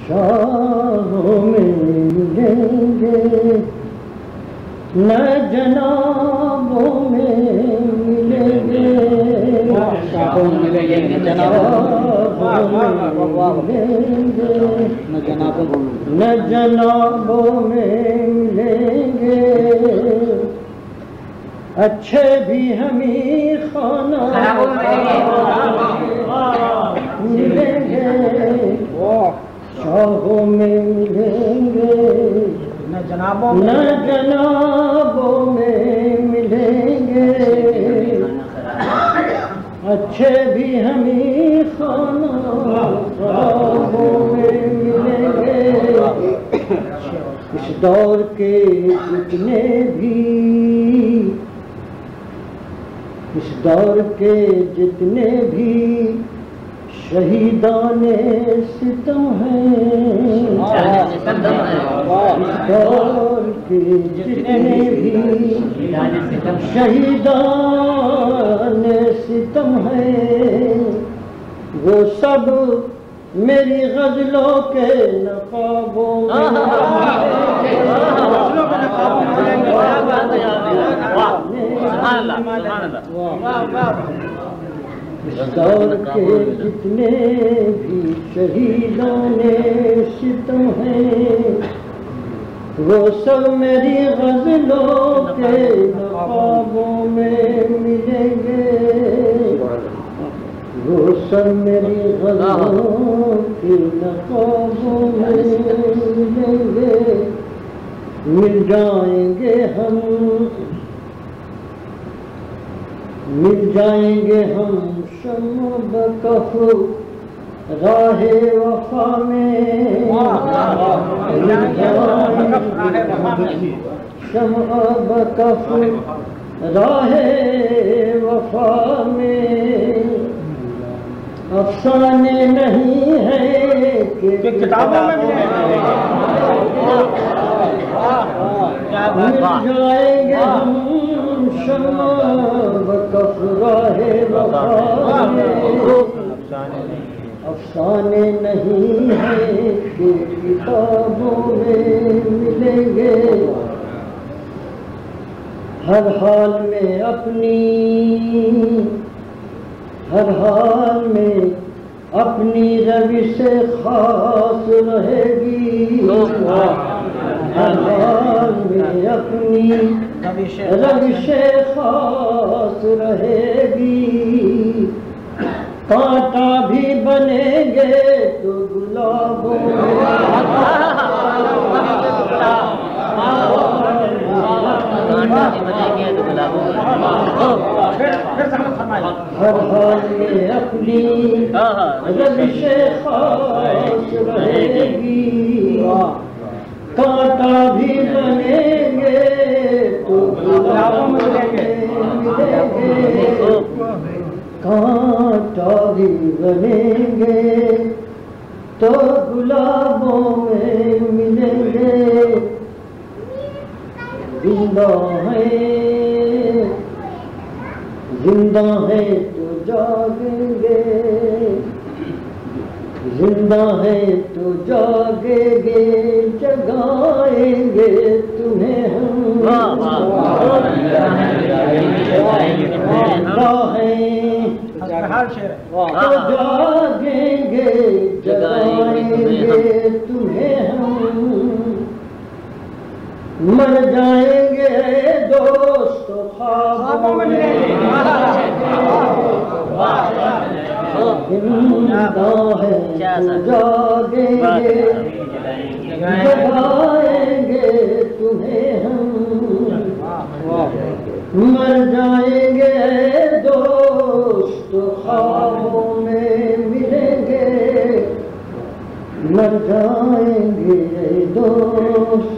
शाहों में मिलेंगे न जनाबों में मिलेंगे, शाहों में मिलेंगे न जनाबों में मिलेंगे, अच्छे भी हमी खाना मिलेंगे, शाहों में मिलेंगे न जनाबों में मिलेंगे, अच्छे भी हमी खाना शाहों में मिलेंगे। इस दौर के जितने भी, इस दौर के जितने भी शहीदाने सितम हैं, इस दौर के जितने भी शहीदाने सितम हैं, वो सब मेरी गजलों के नकाबों में इस दौर के जितने भी शहीदाने सितम हैं, वो सब मेरी गजलों के नकाबों में मिलेंगे, वो सब मेरी गजलों के नकाबों में मिलेंगे। मिल जाएंगे हम, मिल जाएंगे हम शम्अ बकफ राहे वफा में, शम्अ बकफ राहे वफा में, अफसाने नहीं है कि किताबों में मिल जाएंगे हम शम्अ बकफ राहे वफा में, अफसाने नहीं है कि किताबों में मिलेंगे। हर हाल में अपनी, हर हाल में अपनी रवि से खास रहेगी, हर हाल में अपनी रवि से खास रहेगी, कांटा भी बनेंगे तो गुलाबों में, हर हाल में अपनी रवि से खास रहेगी, कांटा भी बनेंगे तो गुलाबों में मिलेंगे, कांटा भी बनेंगे तो गुलाबों में मिलेंगे। जिंदा है, जिंदा है तो जागेंगे, जिंदा है तो जागेंगे, जगाएंगे तुम्हें हम, जिंदा है तो जागेंगे, जगाएंगे तुम्हें हम, मर जाएंगे दोस्त ख्वाबों में, जिंदा है तो जागेंगे, जगाएंगे तुम्हें हम, मर जाएंगे दोस्त ख्वाबों में मिलेंगे, मर जाएंगे दोस्त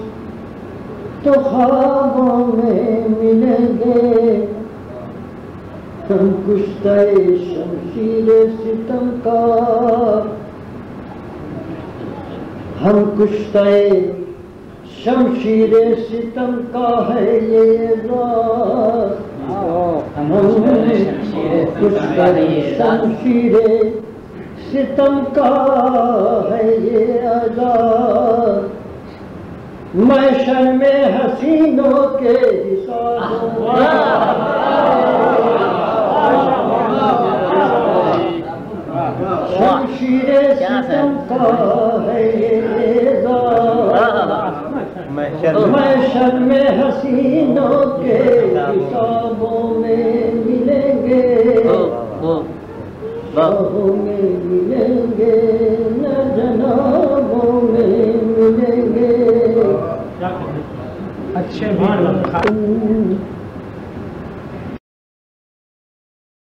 तो ख्वाबों में मिलेंगे। हम कुश्ते शमशीर सितम का, हम कुश्ते शमशीर सितम का है ये राज, हम कुश्ते शमशीर सितम का है ये अदा, महशर में हसीनों के हिसाबों शमशीरे सितम का है ये अदा, महशर में हसीनों के हिसाबों में मिलेंगे, बाहों में मिलेंगे।